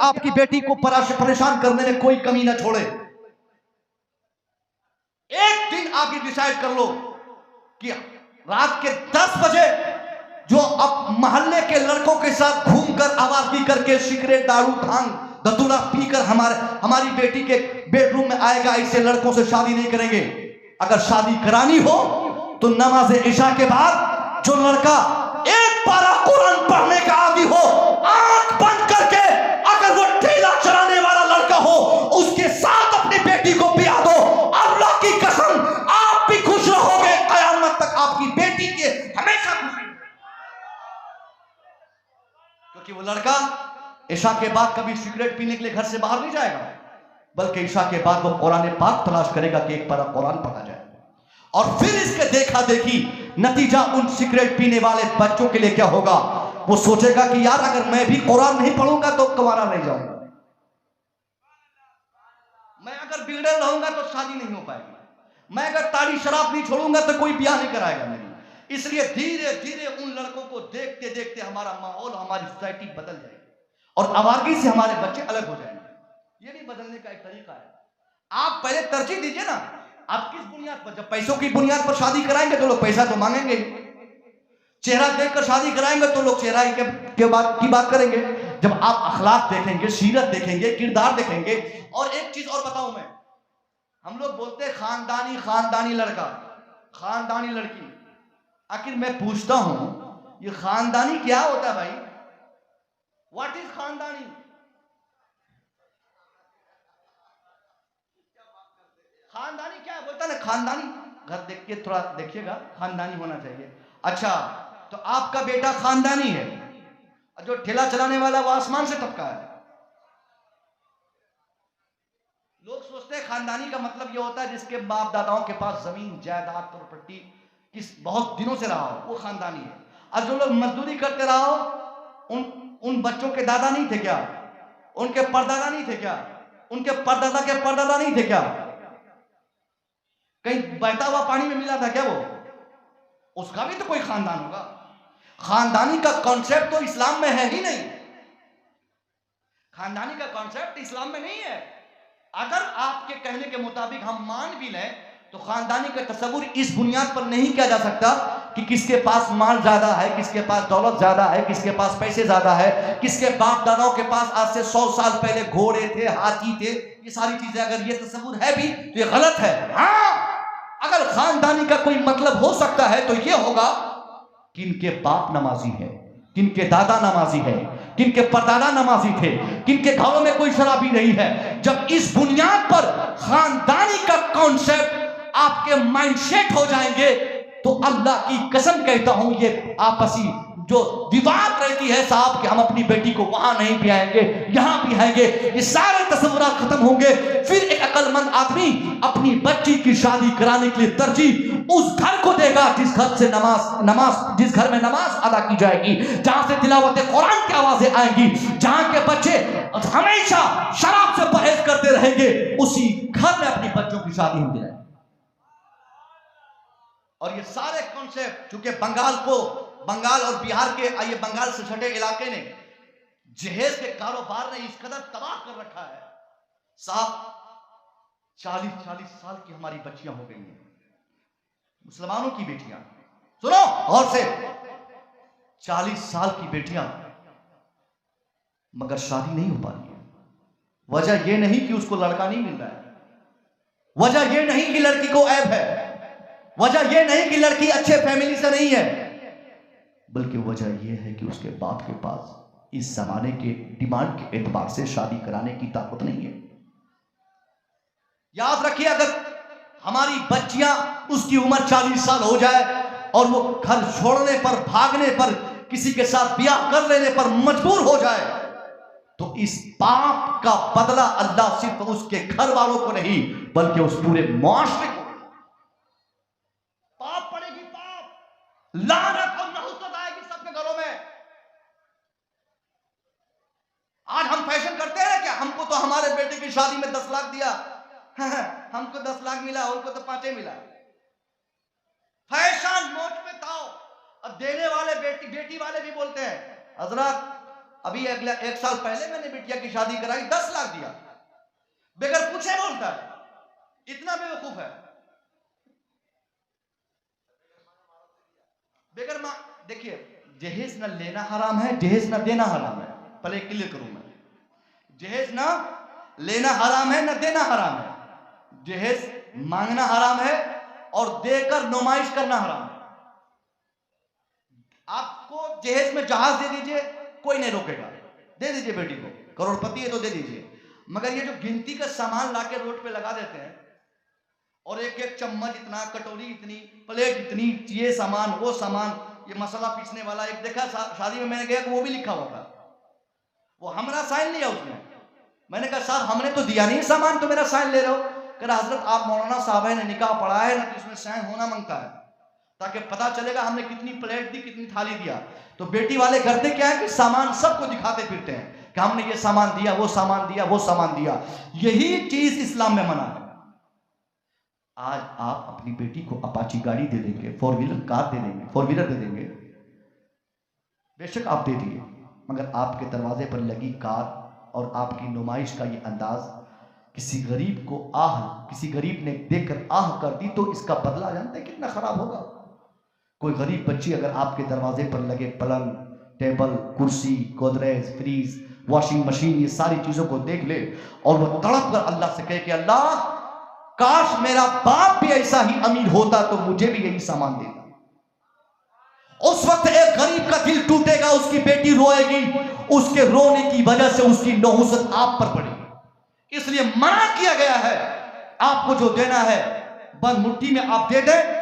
आपकी बेटी को परेशान करने में कोई कमी ना छोड़े। एक दिन आप ये डिसाइड कर लो कि रात के 10 बजे जो अब मोहल्ले के लड़कों के साथ घूमकर आवाज़ी करके सिगरेट दारू भांग धतूरा पीकर हमारी बेटी के बेडरूम में आएगा, ऐसे लड़कों से शादी नहीं करेंगे। अगर शादी करानी हो तो नमाज इशा के बाद जो लड़का एक पारा कुरान पढ़ने का आदी हो, आंख बंद करके, अगर वो ठेला चलाने वाला लड़का हो, उसके साथ अपनी बेटी को ब्याह दो। अल्लाह की कसम आप भी खुश रहोगे, कयामत तक आपकी बेटी के हमेशा खुशी, क्योंकि वो लड़का इशा के बाद कभी सिगरेट पीने के लिए घर से बाहर नहीं जाएगा, बल्कि इशा के बाद वो कुरान पाक तलाश करेगा कि एक पारा कुरान पढ़ा जाए। और फिर इसके देखा देखी नतीजा उन सिगरेट पीने वाले बच्चों के लिए क्या होगा? वो सोचेगा कि यार अगर मैं भी कुरान नहीं पढ़ूंगा तो कुंवारा नहीं जाऊंगा, मैं अगर बिगड़ल रहूंगा तो शादी नहीं हो पाएगी, मैं अगर ताड़ी शराब नहीं छोड़ूंगा तो कोई ब्याह नहीं कराएगा मेरी। इसलिए धीरे धीरे उन लड़कों को देखते देखते हमारा माहौल, हमारी सोसाइटी बदल जाएगी और आवारगी से हमारे बच्चे अलग हो जाएंगे। ये भी बदलने का एक तरीका है। आप पहले तरजीह दीजिए ना, आप किस बुनियाद पर? जब पैसों की बुनियाद पर शादी कराएंगे तो लोग पैसा तो मांगेंगे, चेहरा देखकर शादी कराएंगे तो लोग चेहरा की बात करेंगे। जब आप अखलाक देखेंगे, सीरत देखेंगे, किरदार देखेंगे। और एक चीज और बताऊं मैं, हम लोग बोलते हैं खानदानी लड़का, खानदानी लड़की। आखिर मैं पूछता हूं ये खानदानी क्या होता है भाई? व्हाट इज खानदानी? खानदानी क्या है? बोलता ना खानदानी, घर देख के थोड़ा देखिएगा, खानदानी होना चाहिए। अच्छा, तो आपका बेटा खानदानी है, जो ठेला चलाने वाला वो आसमान से टपका है। लोग सोचते हैं खानदानी का मतलब ये होता है जिसके बाप दादाओं के पास जमीन जायदाद प्रॉपर्टी किस बहुत दिनों से रहा हो, वो खानदानी है। और जो लोग मजदूरी करते रहा हो, उन बच्चों के दादा नहीं थे क्या? उनके परदादा नहीं थे क्या? उनके परदादा के परदादा नहीं थे क्या? कहीं बहता हुआ पानी में मिला था क्या वो? उसका भी तो कोई खानदान होगा। खानदानी का कॉन्सेप्ट तो इस्लाम में है ही नहीं। खानदानी का कॉन्सेप्ट इस्लाम में नहीं है। अगर आपके कहने के मुताबिक हम मान भी लें तो खानदानी का तस्वुर इस बुनियाद पर नहीं किया जा सकता कि किसके पास माल ज्यादा है, किसके पास दौलत ज्यादा है, किसके पास पैसे ज्यादा है, किसके बाप दादाओं के पास आज से 100 साल पहले घोड़े थे, हाथी थे। ये सारी चीजें अगर ये तस्वुर है भी तो ये गलत है। हाँ, अगर खानदानी का कोई मतलब हो सकता है तो यह होगा कि इनके बाप नमाजी है, किनके दादा नमाजी है, किनके परदादा नमाजी थे, किनके घरों में कोई शराबी नहीं है। जब इस बुनियाद पर खानदानी का कॉन्सेप्ट आपके माइंडसेट हो जाएंगे तो अल्लाह की कसम कहता हूं ये आपसी जो विवाद रहती है साहब कि हम अपनी बेटी को वहां नहीं ब्याएंगे, यहां ब्याएंगे, ये सारे तस्वुरात खत्म होंगे। फिर एक अक्लमंद आदमी अपनी बच्ची की शादी कराने के लिए तरजीह उस घर को देगा जिस घर से जिस घर में नमाज अदा की जाएगी, जहां से तिलावत कुरान की आवाजें आएंगी, जहां के बच्चे हमेशा शराब से परहेज करते रहेंगे, उसी घर में अपनी बच्चों की शादी होगी। और ये सारे कॉन्सेप्ट चूंकि बंगाल और बिहार के, ये बंगाल से सटे इलाके ने जहेज के कारोबार ने इस कदर तबाह कर रखा है साहब। 40-40 साल की हमारी बच्चियां हो गई हैं, मुसलमानों की बेटियां, सुनो और से 40 साल की बेटियां, मगर शादी नहीं हो पा रही है। वजह यह नहीं कि उसको लड़का नहीं मिल रहा है, वजह यह नहीं कि लड़की को ऐब है, वजह यह नहीं कि लड़की अच्छे फैमिली से नहीं है, बल्कि वजह यह है कि उसके बाप के पास इस जमाने के डिमांड के एतबार से शादी कराने की ताकत नहीं है। याद रखिए, अगर हमारी बच्चियां, उसकी उम्र 40 साल हो जाए और वो घर छोड़ने पर, भागने पर, किसी के साथ ब्याह कर लेने पर मजबूर हो जाए तो इस पाप का बदला अल्लाह सिर्फ उसके घर वालों को नहीं बल्कि उस पूरे मुआशरे को, पाप पड़ेगी, पाप, लानत और नहुसत आएगी सबके घरों में। आज हम फैशन करते हैं क्या? हमको तो हमारे बेटे की शादी में 10 लाख दिया, हमको 10 लाख मिला, उनको तो 5 मिला। फैशन नोट पे था। और देने वाले बेटी वाले भी बोलते हैं, हजरत अभी अगला 1 साल पहले मैंने बिटिया की शादी कराई, 10 लाख दिया, बगैर पूछे बोलता है, इतना बेवकूफ है। बगैर मां, देखिए जहेज न लेना हराम है, जहेज न देना हराम है। पहले क्लियर करूं मैं, जहेज ना लेना हराम है, न देना हराम है। जहेज मांगना हराम है और देकर नुमाइश करना हराम है। आपको जहेज में जहाज दे दीजिए, कोई नहीं रोकेगा, दे दीजिए बेटी को, करोड़पति है तो दे दीजिए। मगर ये जो गिनती का सामान लाके रोड पे लगा देते हैं और एक एक चम्मच इतना, कटोरी इतनी, प्लेट इतनी, ये सामान वो सामान, ये मसाला पीसने वाला, एक देखा शादी में मैंने गया तो वो भी लिखा हुआ था, वो हमारा साइन लिया उसने। मैंने कहा साहब हमने तो दिया नहीं सामान, तो मेरा साइन ले रहे हो? कह रहा हजरत आप मौलाना साहब है, ने निकाह पढ़ा है ना, तो इसमें साइन होना मांगता है, ताकि पता चलेगा हमने कितनी प्लेट दी, कितनी थाली दिया। तो बेटी वाले करते क्या है कि सामान सबको दिखाते फिरते हैं कि हमने ये सामान दिया, वो सामान दिया, वो सामान दिया। यही चीज इस्लाम में मना है। आज आप अपनी बेटी को अपाची गाड़ी दे देंगे, 4 व्हीलर कार दे देंगे, 4 व्हीलर दे देंगे, बेशक आप दे दिए, मगर आपके दरवाजे पर लगी कार और आपकी नुमाइश का ये अंदाज किसी गरीब को किसी गरीब ने देखकर आह कर दी, तो इसका बदला जानते हैं कितना खराब होगा। कोई गरीब बच्ची अगर आपके दरवाजे पर लगे पलंग, टेबल, कुर्सी, गोदरेज, फ्रीज, वॉशिंग मशीन, ये सारी चीजों को देख ले और वो तड़प कर अल्लाह से कहे कि अल्लाह काश मेरा बाप भी ऐसा ही अमीर होता तो मुझे भी यही सामान देता। उस वक्त एक गरीब का दिल टूटेगा, उसकी बेटी रोएगी, उसके रोने की वजह से उसकी नौहसत आप पर पड़ेगी। इसलिए मना किया गया है, आपको जो देना है बंद मुट्ठी में आप दे दें।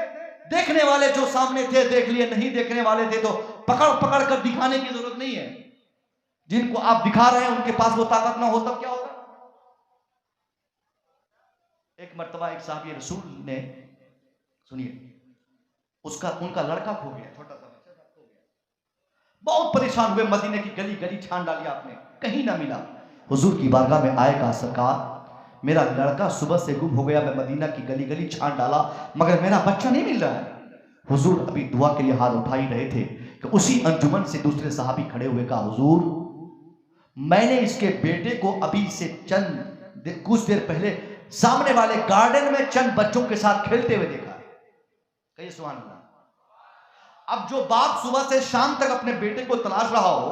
देखने वाले जो सामने थे देख लिए, नहीं देखने वाले थे तो पकड़ पकड़ कर दिखाने की जरूरत नहीं है। जिनको आप दिखा रहे हैं उनके पास वो ताकत ना हो तब क्या होगा। एक मर्तबा एक साहब रसूल ने, सुनिए, उनका लड़का खो गया, छोटा सा बच्चा खो गया, बहुत परेशान हुए, मदीने की गली गली छान डाली आपने, कहीं ना मिला। हुजूर की बारगाह में आए, कहा सरकार मेरा लड़का सुबह से गुम हो गया, मैं मदीना की गली गली छान डाला मगर मेरा बच्चा नहीं मिल रहा है। हुजूर अभी दुआ के लिए हाथ उठा ही रहे थे कि उसी अंजुमन से दूसरे सहाबी खड़े हुए, कहा हुजूर मैंने इसके बेटे को अभी से कुछ देर पहले सामने वाले गार्डन में चंद बच्चों के साथ खेलते हुए देखा। कहिए सुभान अल्लाह। अब जो बाप सुबह से शाम तक अपने बेटे को तलाश रहा हो,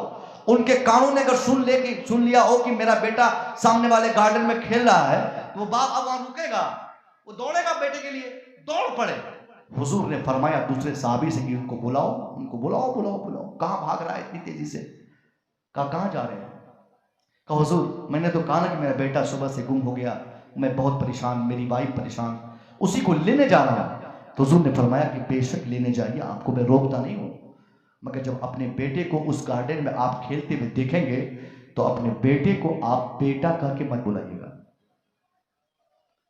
उनके कानों ने अगर सुन लिया हो कि मेरा बेटा सामने वाले गार्डन में खेल रहा है, तो वो बाप अब वहां रुकेगा, वो दौड़ेगा बेटे के लिए, दौड़ पड़े। हुजूर ने फरमाया दूसरे साहबी से कि उनको बुलाओ, बुलाओ। कहां भाग रहा है इतनी तेजी से? कहा कहां जा रहे हैं? कहा हुजूर मैंने तो कहा ना कि मेरा बेटा सुबह से गुम हो गया, मैं बहुत परेशान, मेरी वाइफ परेशान, उसी को लेने जा रहा हूं। तो हुजूर ने फरमाया कि बेशक लेने जाइए, आपको मैं रोकता नहीं हूं, मगर जब अपने बेटे को उस गार्डन में आप खेलते हुए देखेंगे तो अपने बेटे को आप बेटा कह के मत बुलाइएगा।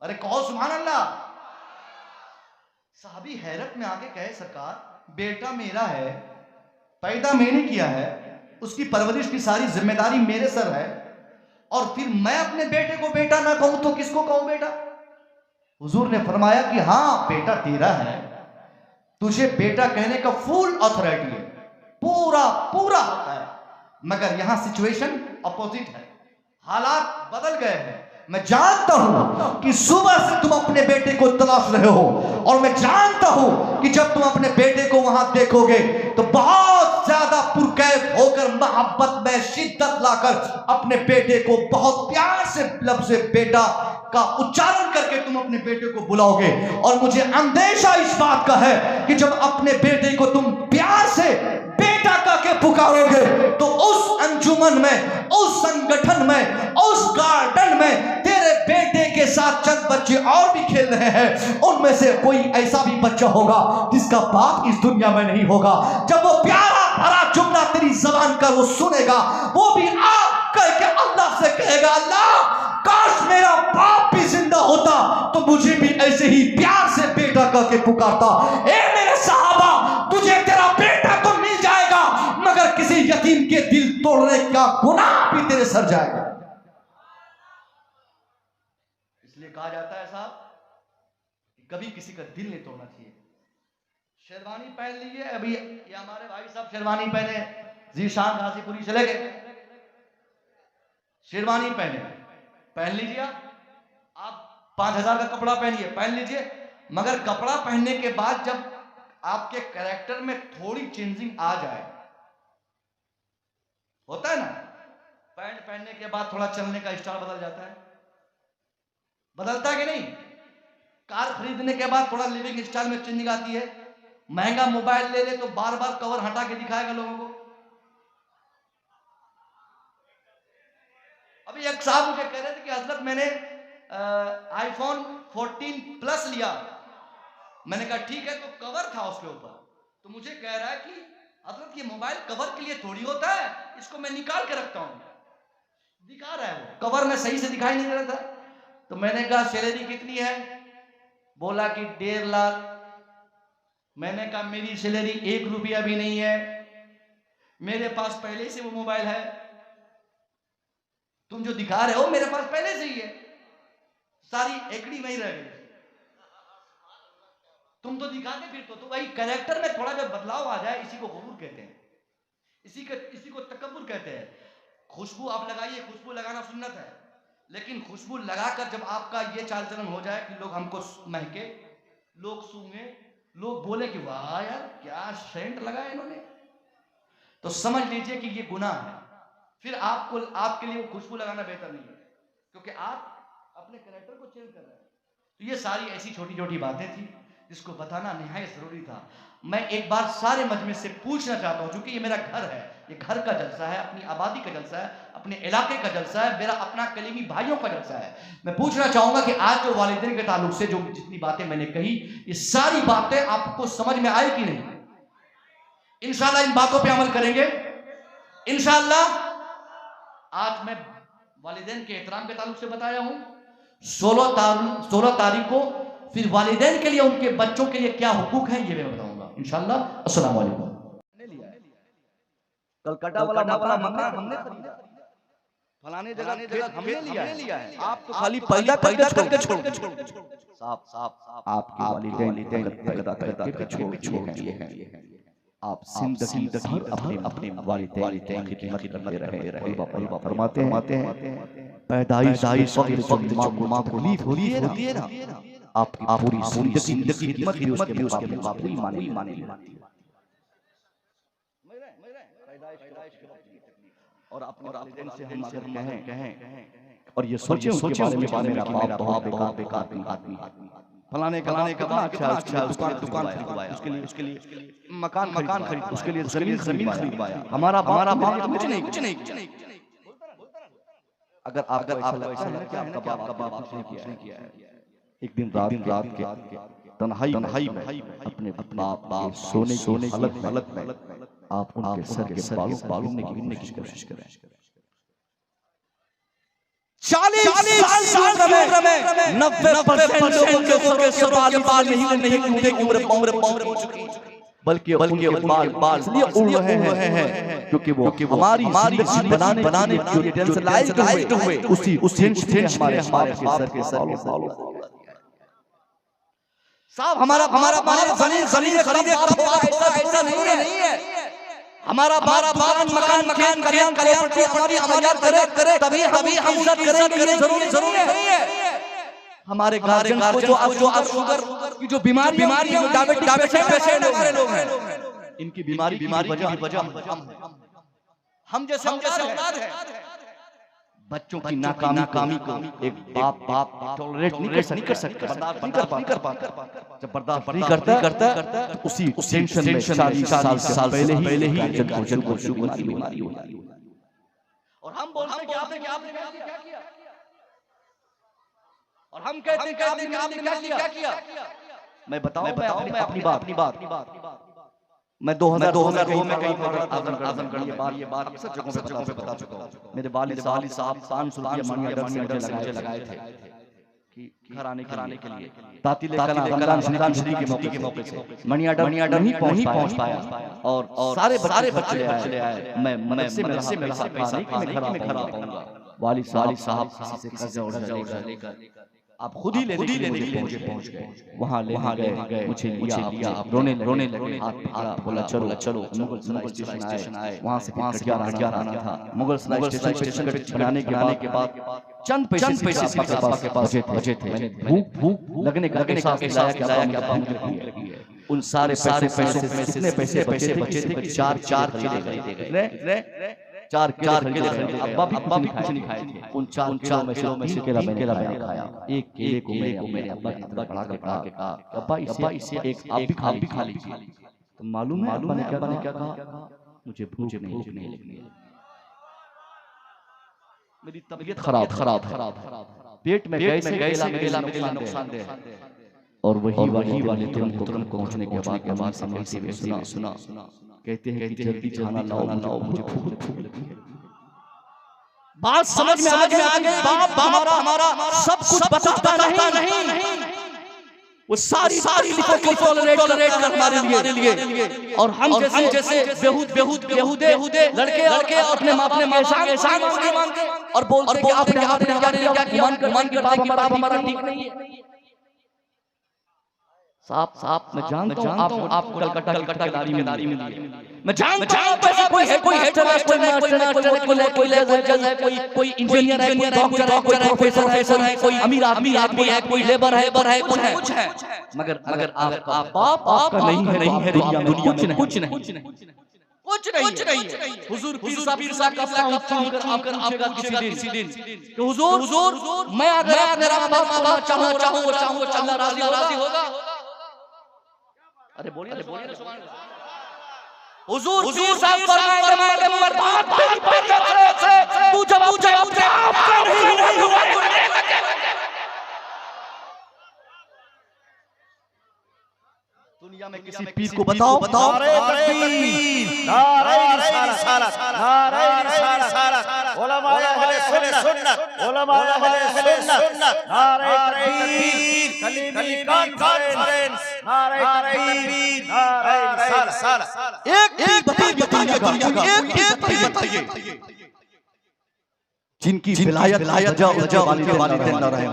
अरे कहो सुभान अल्लाह। साहबी हैरत में आके कहे सरकार बेटा मेरा है, पैदा मैंने किया है, उसकी परवरिश की सारी जिम्मेदारी मेरे सर है, और फिर मैं अपने बेटे को बेटा ना कहूं तो किसको कहूं बेटा? हुजूर ने फरमाया कि हां बेटा तेरा है, तुझे बेटा कहने का फुल अथॉरिटी है, पूरा होता है, मगर यहां सिचुएशन अपोजिट है, हालात बदल गए हैं। मैं जानता हूं कि सुबह से तुम अपने बेटे को तलाश रहे हो, और मैं जानता हूं कि जब तुम अपने बेटे को वहां देखोगे तो बहुत ज्यादा पुरकैफ होकर, मोहब्बत में शिद्दत लाकर अपने बेटे को बहुत प्यार से लफ्ज़ बेटा का उच्चारण करके तुम अपने बेटे को बुलाओगे। और मुझे अंदेशा इस बात का है कि जब अपने बेटे को तुम प्यार से बेटा कह के पुकारोगे तो उस अंजुमन में, उस संगठन में, उस गार्डन में तेरे बेटे के साथ चंद बच्चे और भी खेल रहे हैं, उनमें से कोई ऐसा भी बच्चा होगा जिसका बाप इस दुनिया में नहीं होगा। जब वो प्यारा भरा जुमला तेरी जबान का वो सुनेगा, वो भी आप कह के अल्लाह से कहेगा अल्लाह काश मेरा बाप भी जिंदा होता तो मुझे भी ऐसे ही प्यार से बेटा कह के पुकारता। ए मेरे सहाबा, तुझे तेरा बेटा तो मिल जाएगा, मगर किसी यतीम के दिल तोड़ने का गुनाह भी तेरे सर जाएगा। इसलिए कहा जाता है साहब कभी किसी का दिल नहीं तोड़ना चाहिए। शेरवानी पहन लीजिए, अभी ये हमारे भाई साहब शेरवानी पहने, जीशान गाजीपुरी चले गए, शेरवानी पहने, पहन लीजिए। आप 5,000 का कपड़ा पहनिए, पहन लीजिए, मगर कपड़ा पहनने के बाद जब आपके कैरेक्टर में थोड़ी चेंजिंग आ जाए, होता है ना, पैंट पहनने के बाद थोड़ा चलने का स्टाइल बदल जाता है, बदलता है कि नहीं? कार खरीदने के बाद थोड़ा लिविंग स्टाइल में चेंजिंग आती है। महंगा मोबाइल ले ले तो बार बार कवर हटा के दिखाएगा लोगों को। अभी एक साहब मुझे कह रहे थे कि हजरत मैंने आईफोन 14 प्लस लिया। मैंने कहा ठीक है, तो कवर था उसके ऊपर, तो मुझे कह रहा है कि हजरत ये मोबाइल कवर के लिए थोड़ी होता है, इसको मैं निकाल के रखता हूं। दिखा रहा है वो, कवर में सही से दिखाई नहीं दे रहा था। तो मैंने कहा सैलरी कितनी है? बोला कि 1.5 लाख। मैंने कहा मेरी सैलरी 1 रुपया भी नहीं है, मेरे पास पहले से वो मोबाइल है। तुम जो दिखा रहे हो मेरे पास पहले से ही है, सारी एकड़ी में ही रह गई। तुम तो दिखाते फिर तो भाई कैरेक्टर में थोड़ा जब बदलाव आ जाए, इसी को गुरूर कहते हैं, इसी को तकब्बुर कहते हैं। खुशबू आप लगाइए, खुशबू लगाना सुन्नत है, लेकिन खुशबू लगाकर जब आपका ये चाल चलन हो जाए कि लोग हमको महके, लोग सूंघे, लोग बोले कि वाह यार क्या सेंट लगाया इन्होंने, तो समझ लीजिए कि ये गुनाह है। फिर आपके लिए वो खुशबू लगाना बेहतर नहीं है, क्योंकि आप अपने कैरेक्टर को चेंज कर रहे हैं। तो ये सारी ऐसी छोटी छोटी बातें थी जिसको बताना निहायत जरूरी था। मैं एक बार सारे मजमे से पूछना चाहता हूं, क्योंकि ये मेरा घर है, ये घर का जलसा है, अपनी आबादी का जलसा है, अपने इलाके का जलसा है, मेरा अपना कलीमी भाइयों का जलसा है। मैं पूछना चाहूंगा कि आज जो वालिदैन के ताल्लुक से जो जितनी बातें मैंने कही, ये सारी बातें आपको समझ में आई कि नहीं? इंशाल्लाह इन बातों पे अमल करेंगे इंशाल्लाह। आज मैं वालिदैन के एहतराम के ताल्लुक से बताया हूं। 16 तारीख को फिर वालिदैन के लिए, उनके बच्चों के लिए क्या हुकूक है ये मैं बताऊंगा इंशाल्लाह। अस्सलाम वालेकुम। कलकत्ता वाला मकान हमने खरीदा, फलाने जगह हमने लिया है। आप तो खाली पैदा करके छोड़ साहब आपके वालिदैन पैदा करके छोड़ दिए हैं। आप जिंदगी अपने वालिदैन की खिदमत करते रहे। फरमाते हैं पैदाइश वक्त मां को तकलीफ होती है ना, आपकी पूरी जिंदगी की खिदमत भी उसके मुकाबले माने जाती है। और अपने वालिदैन से हम अगर कहें और ये सोचे उसके बारे में मेरा बाप बेकार आदमी, फलाने कितना अच्छा दुकान खरीदवाया, उसके लिए मकान खरीद, उसके लिए जमीन खरीदवाया, हमारा बाप कुछ नहीं। अगर आपको ऐसा लगता है कि आपका बाप कुछ नहीं किया है, एक दिन रात के तन्हाई में अपने बाप के सोने की हालत में आप उनके सर के बालों गिनने की कोशिश करें। 40 साल में 90% लोगों के सर बाल नहीं उम्र हो चुकी, बल्कि बाल इसलिए उड़ रहे हैं क्योंकि वो हमारी जिंदगी बनाने जो टेंशनाइज्ड हुए उस टेंशन हमारे सर के बालों साहब हमारा जमीन खरीदे ऐसा नहीं है। हमारा मकान हमारी करे तभी हम इज्जत करेंगे, ये जरूरी नहीं है। हमारे गार्जियन को जो शुगर की जो बीमारियां डायबिटीज पेशेंट हमारे लोग हैं, इनकी बीमारी की वजह हम जैसे औलाद है। बच्चों की नाकामी को एक बाप टॉलरेट नहीं कर सकता, बर्दाश्त नहीं कर पाता। जब बर्दाश्त नहीं करता तो उसी टेंशन में 40 साल पहले ही जन को शुगर की बीमारी होती है। और हम बोलते हैं कि आपने क्या किया, और हम कहते हैं कि आपने क्या किया। मैं बताऊं अपनी बात। मैं 2002 में कहीं आजमगढ़ ये बात अक्सर जगहों पे बता चुका हूं। मेरे वालिद साहब 500 रुपये मनी ऑर्डर से लगाए थे कि घर आने के लिए तातिल रमजान शरीफ के मौके से मनी ऑर्डर नहीं पहुंच पाया, और सारे बच्चे आए। मैं मदरसे में रहा नहीं कि मैं घर आ पाऊंगा। वालिद साहब किसी से कर्जा लेकर आप खुद ही लेने के लिए मुझे पहुंच गए, वहां गए, मुझे लिया, आप रोने लगे, हाथ बोला चलो चलो मुगल स्टेशन आए, वहां से कटियार आना था। मुगल स्टेशन बनाने के बाद चंद पैसे के पास बचे थे। भूख लगने का एहसास दिलाया कि अब भूख लगी है। उन सारे पैसों में कितने पैसे बचे थे कि चार केले खरीदे। अब्बा भी कुछ नहीं खाए थे। उन चार केलों में से केला मैंने खाया। एक केले को मैंने अब्बा की तरफ बढ़ा के कहा, अब्बा इसे एक आप भी खा लीजिए। तो मालूम है अब्बा ने क्या कहा? मुझे भूख नहीं लगी, मेरी तबीयत खराब है, पेट में कैसे केला नुकसानदेह है। और वही वाले तुरंत पहुंचने के बाद सुना कहते हैं कि जल्दी खाना लाओ, मुझे भूख लगी है। बात समझ में आ गई। बाप हमारा सब कुछ बताता नहीं, वो सारी को टॉलरेट कर हमारे लिए। और हम जैसे बेहूदे लड़के अपने माँ एहसान मांगते और बोलते कि आपने क्या किया, मान के बाप हमारा ठीक नहीं है। साफ मैं जानता हूं आप कलकत्ता दारी में लिए। मैं जानता हूं कोई हेटर है, कोई इंजीनियर है, कोई डॉक्टर है, कोई प्रोफेसर है, कोई अमीर आदमी है, कोई लेबर है, कुछ है। मगर आप आपका नहीं है दुनिया में कुछ नहीं है। हुजूर पीर साहब का आपका किसी दिन कि हुजूर मैं अगर मेरा बाप चाहूं अल्लाह राजी होगा। अरे बोलिए ना सुभान अल्लाह। हुजूर पीर साहब फरमाएंगे मर्दात तेरी बरकत से तू जब अपने आप का नहीं हुआ दुनिया में किसी पीर को बताओ नारे तकबीर, नारे रिसालत, नारे रिसालत, उलमा अहले सुन्नत, नारे तकबीर, कलीमी कॉन्फ्रेंस, नारे तकबीर, नारे रिसालत। एक बताइए जिनकी विलायत वालिदैन न रहे।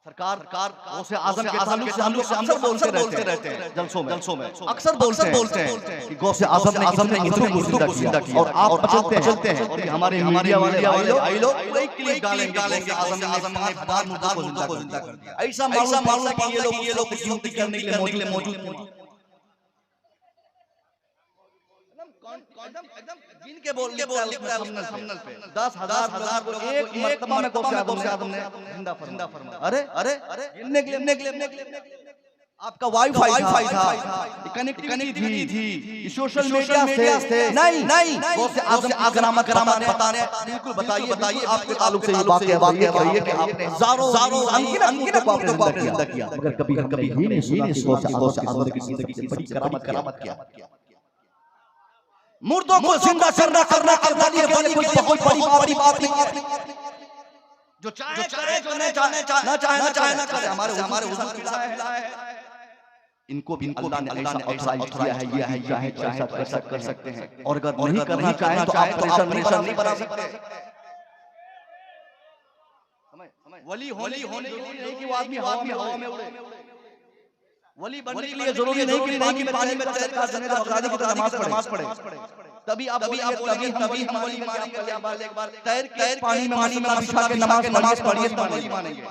सरकार गौसे आज़म के ताल्लुक से हम लोग अक्सर बोलते रहते हैं जलसों में अक्सर बोलते हैं कि गौसे आज़म ने हिंदुओं को जिंदा किया। और आप चलते हैं कि हमारे मीडिया वाले आई लोग एक क्लिप डालेंगे आज़म ने बार मुर्दा को जिंदा कर दिया। ऐसा मालूम कि ये लोग गिनती करने के लिए मौजूद एकदम गिन के बोल थंबनेल पे 10,000 लोग एक मर्तबा में गौसे आज़म ने जिंदा फरमाया। अरे गिनने के लिए आपका वाईफाई था, कनेक्टिविटी थी, सोशल मीडिया थे। नहीं गौसे आज़म करामत बताने बिल्कुल बताइए आपके ताल्लुक से ये बात है कि आपने हजारों अनगिनत को आपने जिंदा किया, मगर कभी ही नहीं सुना कि गौसे आज़म की जिंदगी से बड़ी करामत किया। मुर्दों को जिंदा करना बहुत बड़ी बात नहीं। जो चाहे करे, जो न चाहे ना करे। हमारे हुजूर की है इनको अल्लाह ने ऑथराइज किया है ये ऐसा कर सकते हैं। और अगर नहीं करना चाहे तो आप प्रेशर नहीं बना सकते। वली होने नहीं कि वो आदमी हवा में उड़े। वली बनने के लिए जरूरी नहीं कि पानी में तैर कर जनेदा बगदादी की नमाज पढ़े। तभी हम वली मानेंगे। एक बार तैर पानी में बिछा के नमाज पढ़िए तो वली मानेंगे।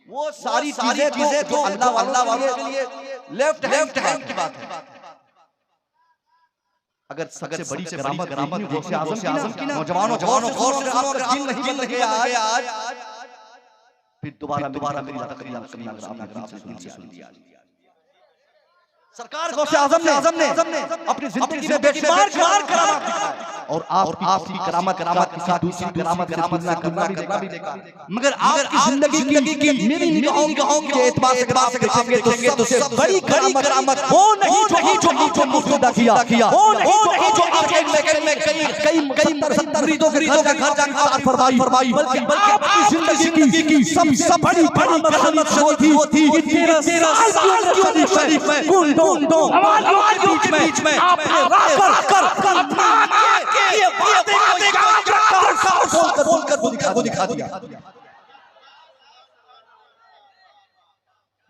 वो सारी चीजें तो अल्लाह वालों के लिए लेफ्ट हैंड की बात है। अगर सबसे बड़ी करामत गौसे आज़म की ना, नौजवानों गौर से आपका दिल नहीं बन गया आज, फिर दोबारा मेरी तकरीर सुन लिया। सरकार गौसे आज़म ने अपनी जिंदगी में बेशुमार करामत दिखाई। और आपकी करामत के साथ दूसरी करामत करना भी देखा। मगर आपकी जिंदगी की मेरी निगाहों के एतबार से देखेंगे तो सबसे बड़ी करामत वो नहीं जो आपको मुर्दा किया, वो नहीं जो आपके में कई मुरीदों के घर जाकर फरमाई, बल्कि आपकी जिंदगी की सबसे बड़ी करामत वो थी कि 13 साल की उम्र शरीफ में गुंडों आवाज़ों के बीच में आपने कर अपना ये बातें को बोलकर दिखा दिया।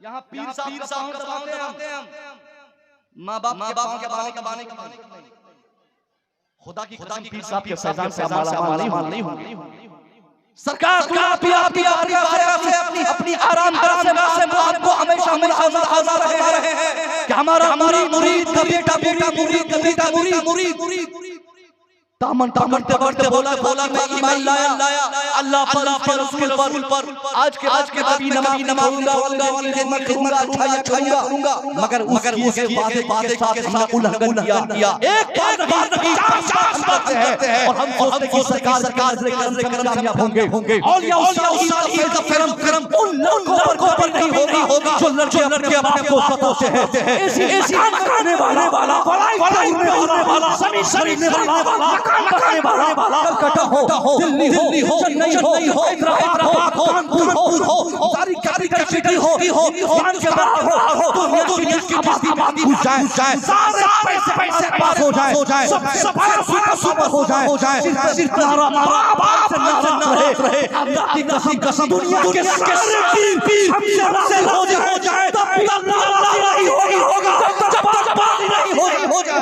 यहाँ पीर साहब दबाते हैं हम, माँ बाप के बाने खुदा की कसम पीर साहब के फैजान से माला नहीं होंगे। सरकार अपनी आराम से आपको हमेशा हाजिर रहे हैं कि हमारा मुरीद का बेटा मुरीद तामन बढ़ते बोला मैं ईमान लाया अल्लाह पर रसूल पर आज के नबी नमाज़ूंगा खिदमत करूंगा मगर उसके वादे के साथ उल्लंघन किया। एक बार करते हैं और हम सोचते हैं सरकार कामयाब होंगे और या उसका करम उन लोगों पर नहीं होगा जो लड़के अपने को सताते हैं। ऐसी करने वाला वाला समी मकाने वाला कलकत्ता हो दिल्ली हो चेन्नई हो हैदराबाद हो कानपुर हो सारी कैपिटल सिटी हो हिंदुस्तान के बाहर हो दुनिया की आबादी घुस जाए सारे पैसे पास हो जाए सब हो जाए सिर्फ नारा बाप से रहे अल्लाह की कसम दुनिया के सारे पीर हमसे राज़ी हो जाए तब अल्लाह नहीं होगा जब बात नहीं हो जाए।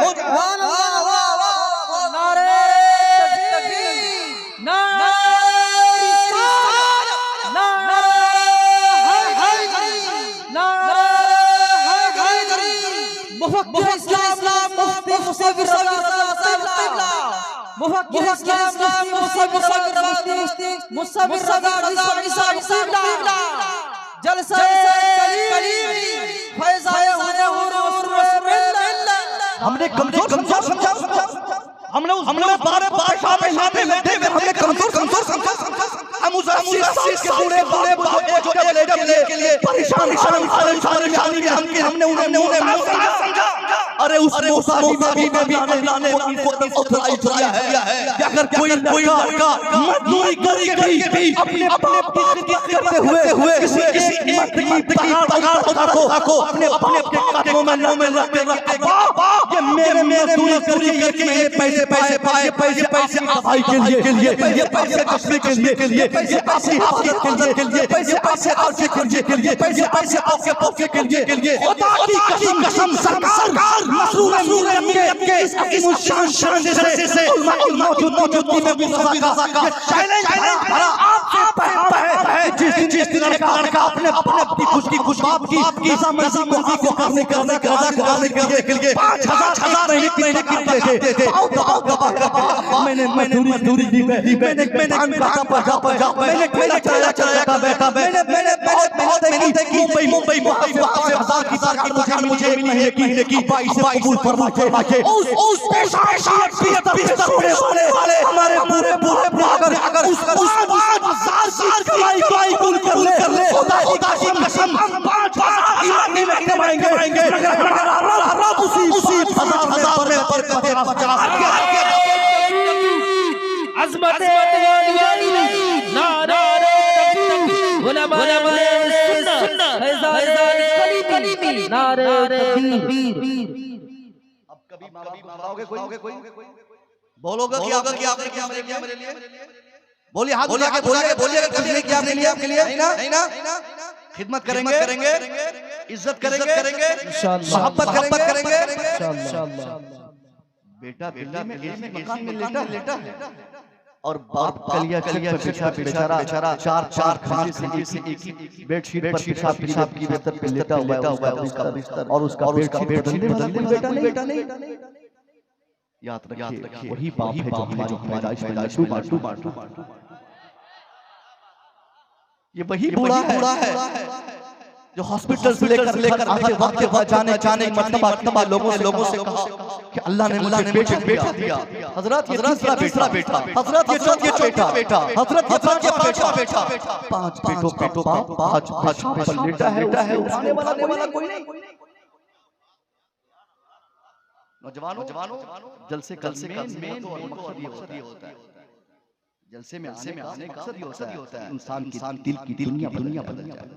हमने कमजोर समझा हमने बारे हमने कमजोर समझा हम उस के बूढ़े के लिए परेशान हमने उन्हें समझा। अरे उस मौका भी लाने उतराया है कि अगर कोई लड़का मजदूरी करके अपने करते हुए किसी पगार को अपने कदमों में रखते ये मेरे मजदूरी करके ये पैसे आफाई के लिए पैसे कस्बे के लिए पैसे हिफाजत के लिए पैसे आपके खर्चे के लिए पैसे आपके पौके के लिए खुदा की कसम सरकार रसूल के इस शान से मौजूदगी में मुस्तफा का चैलेंज भरा आपसे है जिस दिन लड़का अपने खुश बाप की रज़ामंदी को करने के लिए 5,000 महीने की थे मैंने मजदूरी दी मैंने मैंने बहुत मेहनत की मुंबई मुझे मिली है कि 22 फरमाते उस वाले हमारे अगर उस 5,000 कमाई कुल कर ले खुदा की कसम 5,000 ईमानी में कमाएंगे मगर उसी 5,000 में पर 50 अज़मत नारा उलमा सुन्नत कलीमी नारे तकबीर। अब कभी मांगोगे कोई बोलोगे कि आपने क्या मेरे लिए बोलिए हाथ उठा के बोलिए कभी क्या आपके लिए नहीं ना खिदमत करेंगे इज्जत करेंगे मोहब्बत करेंगे इंशाअल्लाह। बेटा दिल्ली में एसी मकान में लेटा है और बाप कलिया बेचारा चार खाने से एक ही बेडशीट पर पेशाब की बिस्तर पे लेटा हुआ है उसका बिस्तर और उसका बेडशीट बदलने बेटा नहीं। याद रखिए वही बाप है जो हमारी पैदाइश में बाटू ये वही बूढ़ा है जो हॉस्पिटल से लेकर आते वक्त जाने मरतबा लोगों से कहा कि अल्लाह ने मुझे बेटा दिया। हजरत ये तीसरा बेटा हजरत ये चौथा बेटा हजरत ये पांचवा बेटा 5 बेटों पांच लेटा है उठाने वाला कोई नहीं। नौजवानों जलसे में मकसद ये होता है जलसे में आने का मकसद ये होता है इंसान दिल की दुनिया बदल जाए।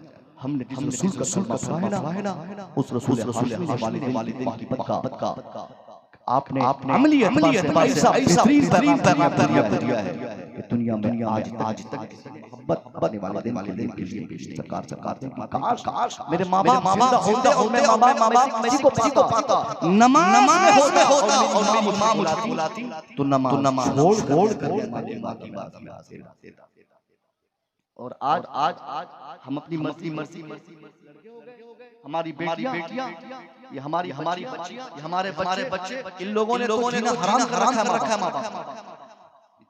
हमने जिस रसूल का सलमा पढ़ा है ना उस रसूल हाशमी ने वालिदैन की पक्का आपने अमली एतबार से ऐसा बेहतरीन पैगाम दिया है कि दुनिया में आज तक मोहब्बत बनने वाले दिन के लिए सरकार काश मेरे माँ बाप होते और मैं माँ बाप किसी को पाता, नमाज में होता और मेरी माँ मुझे बुलाती तो नमाज छोड़ कर माँ की बात देता। और आज हम अपनी मर्जी हमारी बेटियां, ये हमारी बच्चियां, हमारे बच्चे, इन लोगों ने हराम रखा है माँ बाप।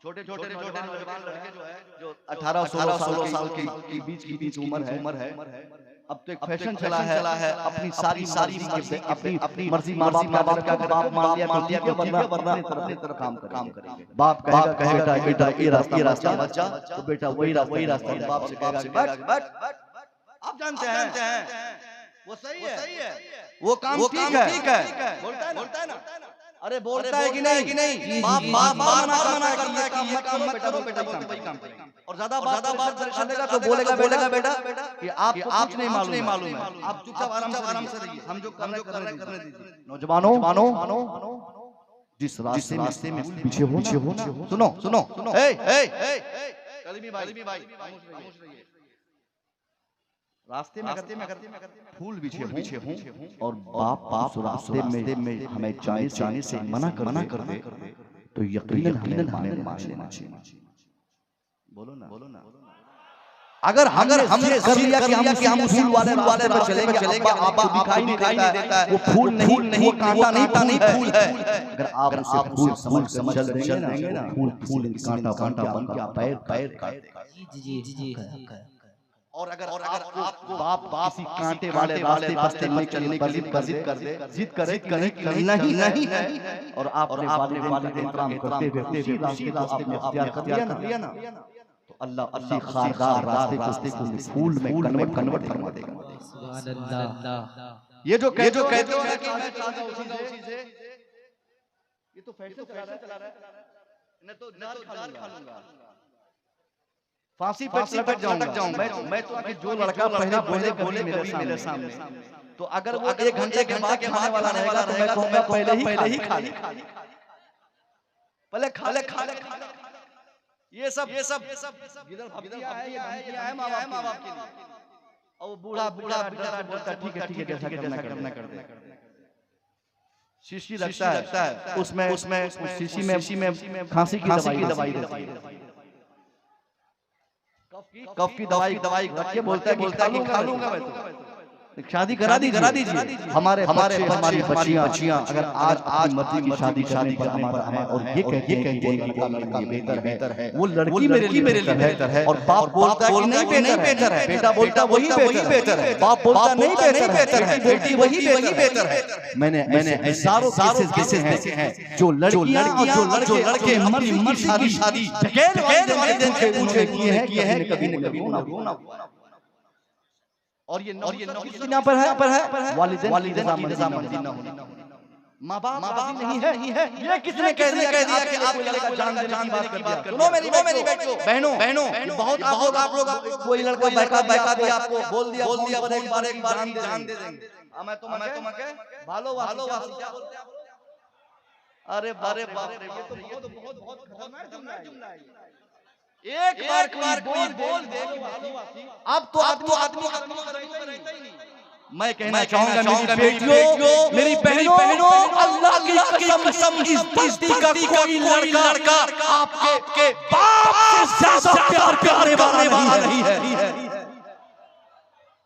छोटे नौजवान लड़के जो है जो 18-16 साल के बीच उम्र है, अब तो एक फैशन चला है अपनी सारी अपनी मर्जी माँ बाप का बाप मान लिया वरना अपनी तरफ काम करेंगे। बाप कहेगा बेटा ये रास्ता बच्चा तो बेटा वही रास्ता बाप से कहेगा। आप जानते हैं वो सही है, वो काम ठीक है, बोलता है ना, अरे बोलता है कि नहीं, बाप मना करता है कि ये काम मत करो बेटा, वही काम करें। और ज्यादा बात चलेगा तो बोलेगा बेटा कि आप नहीं मालूम है, आप चुपचाप आराम से रहिए, हम जो करने दीजिए। नौजवानों जिस रास्ते में पीछे हो ना, सुनो कलीमी भाई रास्ते में फूल बिछे हों और बाप रास्ते में हमें जाने से मना कर दे तो यकीनन हमें मान लेना चाहिए। बोलो ना अगर हमने कर लिया कि हम उसूल वाले पर चलेंगे, आपको दिखाई नहीं देता है वो फूल नहीं कांटा नहीं फूल है। अगर आप फूल समझ देंगे ना, फूल कांटा बन के पैर काट देगा। जी और अगर आपको बाप किसी कांटे वाले रास्ते पर चलने के लिए जिद करे नहीं है और आपने वालिदैन काम करते हुए रास्ते को आपने इख्तियार कर लिया ना तो अल्लाह खारदार रास्ते को फूल में कन्वर्ट करवा देगा। सुभान अल्लाह। ये जो कहते हो कि मैं चाहता हूं उसी से, ये तो फैशन चला रहा है, मैं तो नार खा लूंगा, फांसी पे लटक जाऊंगा। मैं तो जो लड़का पहले बोले मेरे सामने तो अगर वो 1 घंटे के बाद खाने वाला रहेगा तो मैं कहूंगा पहले ही खा ले, पहले खा ले। ये सब इधर है माँ बाप के लिए, और वो बूढ़ा बेचारा बोलता ठीक है जैसा करना कर दे। शीशी रखता है उसमें शीशी में खांसी की दवाई देती है, कफ की दवाई रख के बोलता है कि खा लूंगा मैं तो। शादी करा दीजिए। हमारी बच्चियां अगर आज मर्जी की शादी का हमारा है और ये कहती है कि लड़का बेहतर है, वो लड़की मेरे लिए बेहतर है और बाप बोलता है कि नहीं बेहतर है, बेटा बोलता वही बेहतर है, बाप बोलता नहीं बेहतर है, बेटी वही बेहतर है। मैंने हजारों केसेस हैं जो लड़कियां जो लड़के मर्जी शादी वालिदैन के पूछे किए हैं कभी न कभी। और ये यहाँ पर है वालिदैन की माँ बाप नहीं है। ये किसने कह दिया कि आप लड़का जान देने की बात कर दिया? सुनो मेरी बहनों बहुत आप लोग कोई लड़का बहका दिया, आपको बोल दिया एक बार जान दे देंगे। मैं तुम्हें भालोवासी क्या बोलते हैं? अरे बाप रे, ये तो बहुत खतरनाक जुमला है। एक बार कोई बोल दे अब तो आदमी रहता ही नहीं। मैं कहना चाहूंगा मेरी बेटियों, मेरी बहनों, अल्लाह की कसम इस बस्ती का कोई लड़का आपके बाप से ज्यादा प्यार करने वाला नहीं है।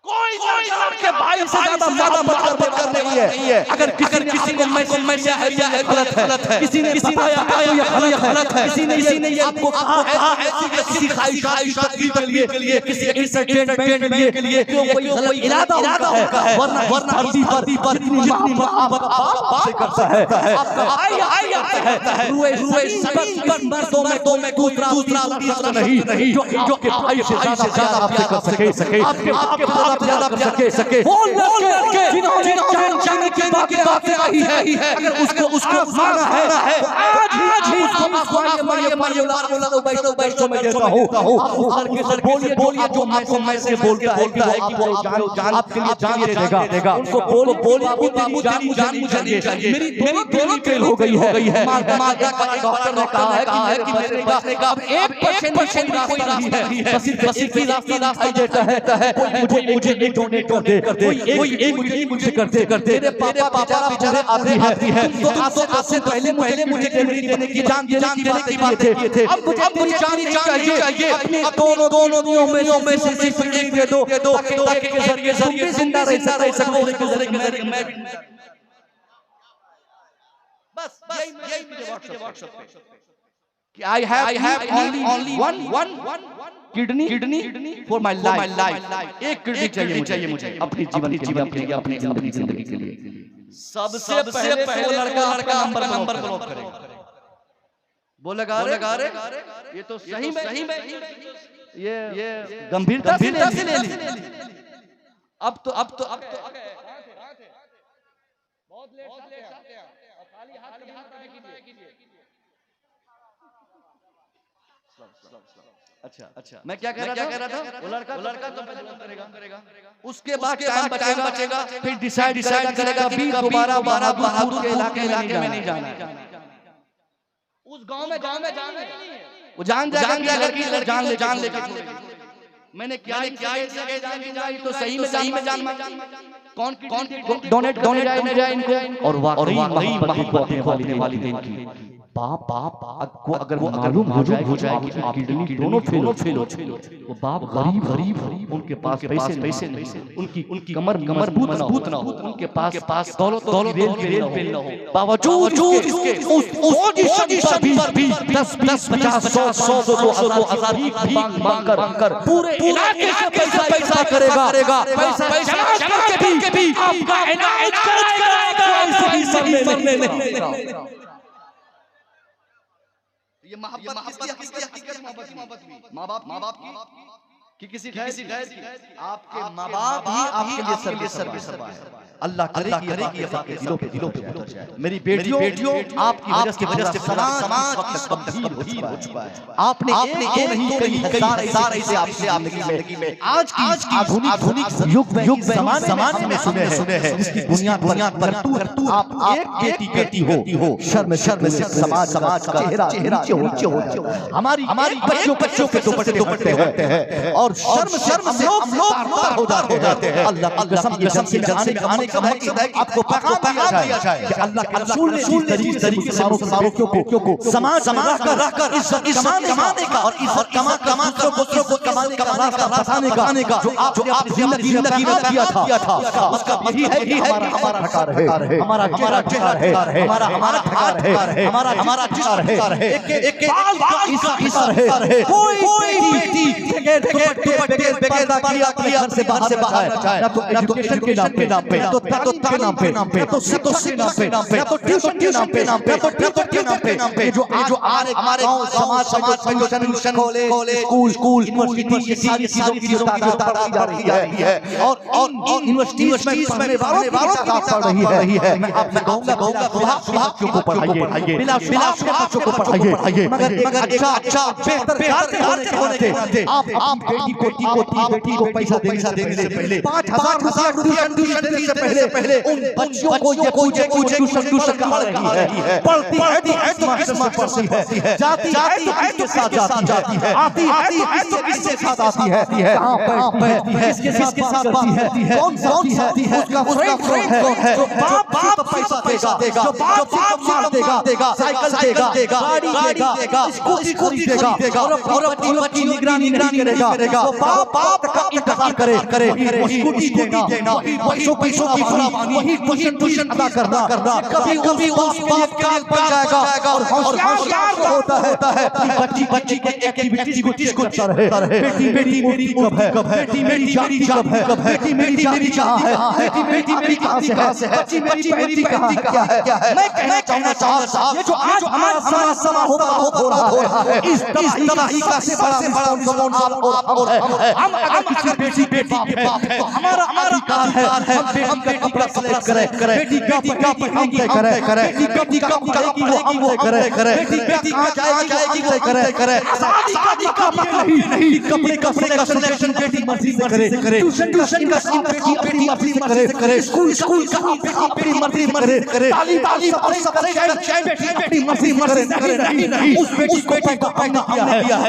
कोई लड़के भाई से ज्यादा मोहब्बत करने नहीं है। अगर किसी को मैं गलत है, किसी ने बताया गलत है, किसी ने आपको कहा किसी ख्वाहिशात के लिए, किसी एंटरटेनमेंट के लिए कोई गलत इरादा होता है, वरना धरती पर मोहब्बत से करता है। आपका रुए सबक मर्दों में दूसरा नहीं जो के भाई से ज्यादा आपसे कर सके, आपके ज्यादा कर सके। वो लड़के जिन्होंने जाने की बात कही है, अगर उसको माना है आज ही उसको मैं देता हूँ। बोलिए जो आपको मैं से बोलता है कि वो आपके लिए जान देगा, उनको बोलिए कि तेरी जान मुझे चाहिए। मेरी दोनों फेल हो गई है। डॉक्टर ने कहा है कि मेरे बचने का अब 1% कोई रास्ता नहीं है, बस एक ही रास्ता देता है, मुझे एक डोनेट कर दे, कोई एक मुझे कर दे। मेरे पापा बेचारा आती है, तो आपसे पहले मुझे देने की जान देने की बात किए थे। अब मुझे जान चाहिए, अपने दोनों में से सिर्फ एक दे दो ताकि के जरिए जिंदा रह सको। बस यही मुझे व्हाट्सएप पे कि I have only one kidney for my life। एक किडनी चाहिए मुझे अपनी जीवन के लिए, अपनी जिंदगी के लिए। सबसे पहले वो लड़का नंबर ब्लॉक करेगा। वो लगा रे ये तो सही में ये गंभीरता से ले ली। अब तो बहुत लेट आते हैं और खाली हाथ कीजिए। अच्छा मैं क्या कह रहा था, वो लड़का तो करेगा, उसके बाद टाइम बचेगा, फिर डिसाइड करेगा भी दोबारा बहादुर के इलाके में नहीं जाना है। उस गांव में जाना नहीं है, वो जान जाएगा कि जान लेके मैंने क्या तो सही में जान कौन डोनेट जाए इनको। और वाकई मोहब्बत वालिदैन की बाप को अगर मालूम हो जाए कि आपकी किडनी दोनों फेल हो, वो बाप गरीब उनके पास पैसे नहीं, उनकी कमर मजबूत ना हो, उनके पास दौलत रेल ना हो, बावजूद इसके उस पर भी 10 50 100 मांगकर पूरे इलाके से पैसा करेगा, पैसा करके भी आपका इलाज कराएगा। ये मोहब्बत किसकी माँ बाप की किसी गैर की। आपके माँ बाप ही आपके लिए सर्विस है। अल्लाह करे कि ये बातें दिलों पे उतर जाए। मेरी बेटियों आपकी वजह से समाज गंभीर हो चुका है। आपने एक नहीं कई सारे से आपसे जिंदगी में आज की आधुनिक युग जमाने में सुने हैं, इसकी बुनियाद पर आप एक बेटी हो, शर्म से समाज का चेहरा नीचे हो जाता है। हमारी बच्चों के दुपट्टे होते हैं और शर्म से लोग हो जाते हैं। अल्लाह की कसम से आने का मकसद है कि आपको पैगाम दिया जाए कि अल्लाह के रसूल ने जिस तरीके से मुसलमानों को समाज रखकर इज्जत कमाने का और इज्जत कमा कर दूसरों को कमाने का रास्ता बताने का जो आपने जिंदगी में किया था, उसका यही है हमारा हकार है, हमारा चेहरा है, हमारा जिस्म है, एक है। कोई बेटी बगैर पर्दा किया घर से बाहर जाए, ना तो एजुकेशन के नाम पे, ना तो तालीम के नाम पे, ना तो शिक्षा के नाम पे, ना तो ट्यूशन के नाम पे, ना तो टीचर के नाम पे, जो आज हमारे गांव समाज में जो ट्यूशन कॉलेज स्कूल यूनिवर्सिटी ये सारी चीजों की तादाद बढ़ती जा रही है और यूनिवर्सिटीज में पढ़ने वालों की तादाद बढ़ रही है। मैं आपसे कहूंगा सुबह बच्चों को पढ़ाइए, बिला बच्चों को पढ़ाइए, मगर अच्छा बेहतर होने आप बेटी को पैसा देने से पहले 5,000 ट्यूशन देने से पहले उन बच्चों को ये पूछे ट्यूशन कहाँ रही है, पढ़ती है तो पढ़ती है, जाती है तो साथ जाती है, आती है तो किसके साथ आती है, कहाँ बैठती है, किसके साथ आती है, कौन सी है, उसका फ्रेंड कौन है, जो बाप पैसा देगा, जो बाप मार देगा, साइकिल देगा, गाड़ी देगा, स्कूटी देगा और बच्चों की निगरानी नहीं करेगा, तो बाप का इंतजार करे, वही स्कूटी देना, वही पैसों की फरावानी, वही ट्यूशन अदा करना, कभी उस बाप का बन जाएगा और होशियार होता है बच्ची के एक्टिविटीज को टीच करता रहे। बेटी मेरी कब है, बेटी मेरी जाती कब है, बेटी मेरी कहाँ है, बेटी मेरी कहाँ से है, बच्ची मेरी क्या है। मैं कहना चाहूँगा साहब, ये जो आज हमारा समाज हो रहा है, इस तबाही का से बड़ा आप और हम अगर किसी बेटी के बाप है तो हमारा अधिकार है हम बेटी का कपड़ा सिलेक्ट करें, बेटी का हम तय करें, बेटी का कपड़ेगी वो हम वो करें, बेटी कहाँ जाएगी वो तय करें। शादी का मतलब नहीं कपड़े का सिलेक्शन बेटी मर्जी से करे, ट्यूशन का काम बेटी मर्जी से करे, स्कूल का अपनी मर्जी से करे, ताली सब बेटी मर्जी से करे। नहीं उस बेटी को पैदा हमने दिया है,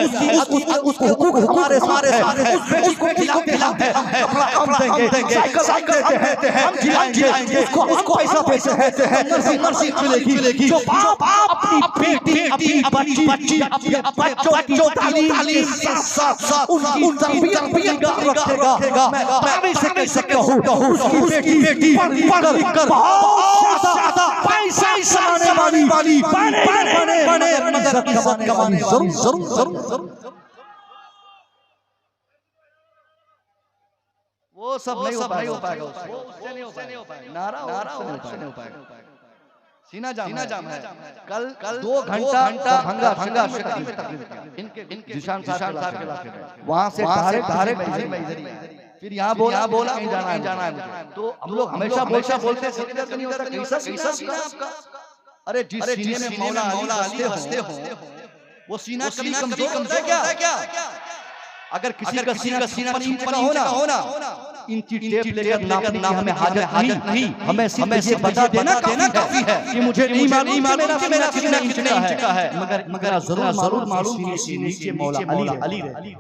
उसको हुकूक हमारे सारे उस बेटी को खिलाते हैं, कपड़ा देंगे, साइकिल देते हैं, हम खिलाएंगे, उसको पैसा देते हैं, मर्जी मिलेगी। जो बाप अपनी बेटी अपनी बच्ची बच्चों की तालीम के साथ उनकी तरबियत रखेगा। मैं से कैसे कहूँ उसकी बेटी पढ़कर बहुत ज्यादा पैसा कमाने वाली बने इज्जत कमाने जरूर। वो सब नहीं हो पाएगा, उससे नहीं हो पाएगा, नारा उससे नहीं हो पाएगा। सीना जाम है। कल 2 घंटा भंगा इनके जिशान साहब के इलाके में, वहां से डायरेक्ट फिर यहाँ बोला कहीं जाना है मुझे। तो हम लोग हमेशा बोलते नहीं होता कैसा। अरे जिस सीने में मौला अली हंसते हो वो सीना कभी कमजोर होता है क्या? अगर किसी का सीना पर हो ना इंची टेप लेकर नापने की हमें हाजत नहीं, हमें ये बता देना काफी है कि मुझे नहीं मालूम कि मेरा कितना इंच का है, मगर जरूर मालूम सीने के मौला अली रहे।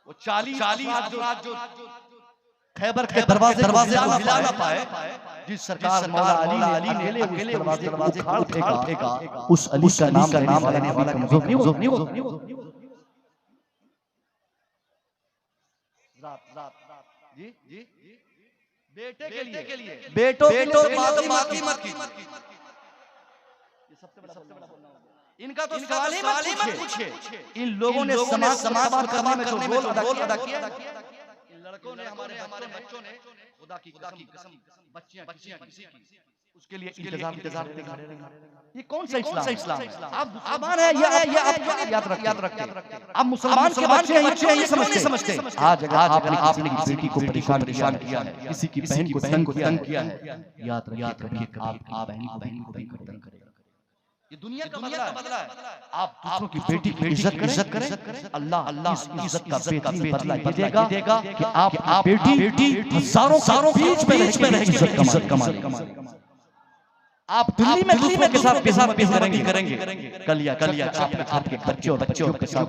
वो 40 जो खैबर के दरवाजे को हिला ना पाए, जिस सरकार मौला अली ने अकेले दरवाजे उखाड़ फेंका, उस अली का नाम लेने वाला कमजोर नहीं हो। जी बेटे के लिए बेटों बात मत की। इनका तो सवाल ही मत पूछिए। इन लोगों ने समाज करने में जो रोल अदा किया, लड़कों ने हमारे बच्चों ने खुदा की कसम बच्चियां किसी की उसके लिए इंतजार दिखा रहे हैं। ये कौन सा इस्लाम? आप मुसलमान है या आप याद रखते हैं आप मुसलमान के बच्चे हैं ये समझते। आज आपने किसी बेटी को परेशान किया है, किसी की बहन को तंग किया है, याद रखिए आप बहन को तंग करेगा। ये दुनिया का बदला है। आप दूसरों की बेटी की इज्जत करें, अल्लाह इस इज्जत का बेहतरीन बदला ये देगा कि आप बेटी हजारों बीच में रह के इज्जत कमाएगी। आप दिल्ली में दूसरों के साथ बेइज्जती करेंगे, कलिया आपके बच्चों के साथ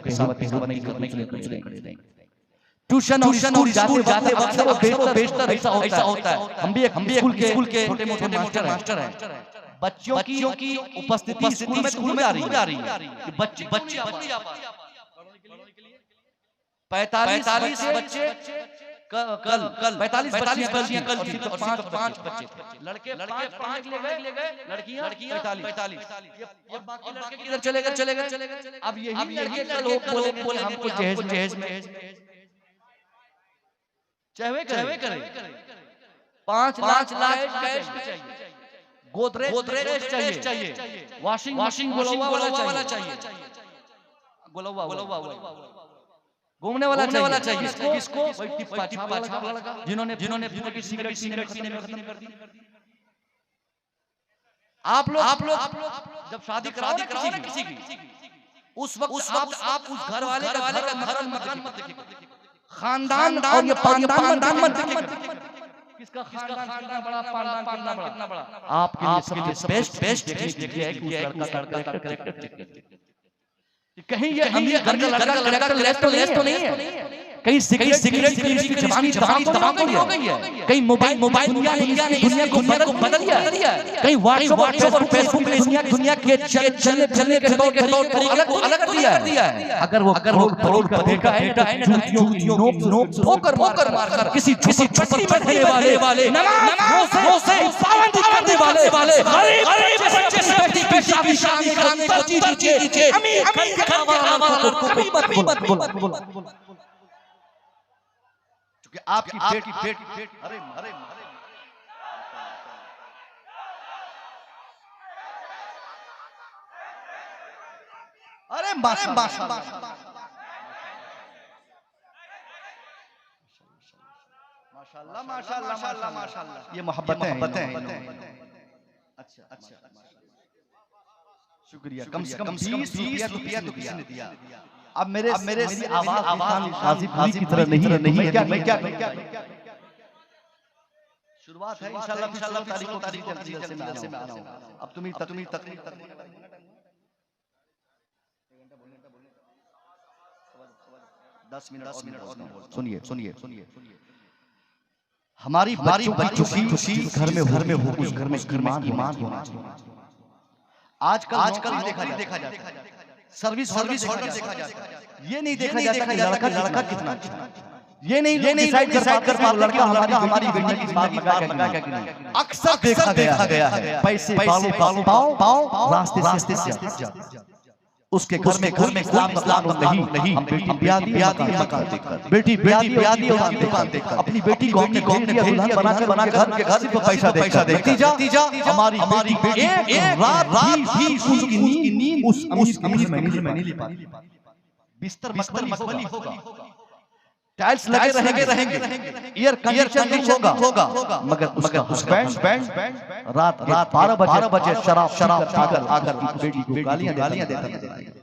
नहीं करने के लिए ट्यूशन जाते वक्त वो बेशतर ऐसा होता है। हम भी स्कूल के छोटे-मोटे मास्टर हैं। बच्चों की उपस्थिति स्कूल में आ रही है। बच्चे 45 बच्चे कल 45 बच्चियां कल थी, तो 5 बच्चे थे। लड़के 5 पढ़ने के लिए गए, लड़कियां 45। ये बाकी लड़के किधर चले गए? अब यही लड़के कल बोले हमको जहेज में चाहे करे 5 लाख कैश चाहिए, गोदरेज चाहिए, वॉशिंग मशीन गोलवा वाला चाहिए, घूमने वाला चाहिए। किसको? जिन्होंने सिगरेट सीने में खत्म कर दी। आप लोग जब शादी कराओ ना किसी की, उस वक्त आप उस घर वाले का मकान मत देखिए, खानदान और ये पानदान मत देखिए। किसका खानदान बड़ा, पानदान कितना बड़ा। आपके लिए बेस्ट देखिए है कि उस लड़का का कैरेक्टर कहीं ये अमीर घर का लड़का लेस तो नहीं है, कहीं सिगरेट की जवानी तमाम हो गई है, कहीं मोबाइल दुनिया को बदल दिया है, कहीं व्हाट्सएप फेसबुक ने दुनिया के चलने के तौर अलग दिया है। अगर वो करोड़ का है नोक ठोकर मार किसी झोपड़ी में रहने वाले नमाज से पाबंदी करने वाले गरीब बच्चे से बेटी शादी कराने को दीजिए, अमीर कभी मत बोला। कि आपकी बेटी अरे माशाल्लाह माशाल्लाह माशाल्लाह माशाल्लाह माशाल्लाह। ये मोहब्बतें हैं। अच्छा अच्छा शुक्रिया। कम से कम 20 रुपया तो किसी ने दिया। अब मेरी आवाज हाजी की तरह नहीं है। क्या शुरुआत है इंशाल्लाह तारीख से मैं आ रहा हूं। अब तुम्हें तकलीफ 10 मिनट सुनिए। हमारी बच्चों की खुशी घर में हो, उस घर में ईमान होना चाहिए। आजकल देखा जाता है सर्विस होल्डर देखा जाता है। ये नहीं देखा जाता कि लड़का कितना अच्छा है। ये नहीं डिसाइड कर पाता लड़का हमारी बेटी की बात लगा कि नहीं। अक्सर देखा गया है पैसे पाँव रास्ते से उसके घर में इस्लाम नहीं। हम बेटी ब्याह मकान देखकर बेटी दुकान देखकर अपनी बेटी को दुल्हन बनाकर घर पे पैसा देखकर नतीजा हमारी बेटी एक रात भी उसकी नींद उस अमीर में नहीं ले पाती। बिस्तर मखमली होगा, टाइल्स लगे रहेंगे, एयर कंडीशन होगा, मगर उसका बैंड रात 12 बजे शराब आकर बेटी को गालियां देता नजर आएगा।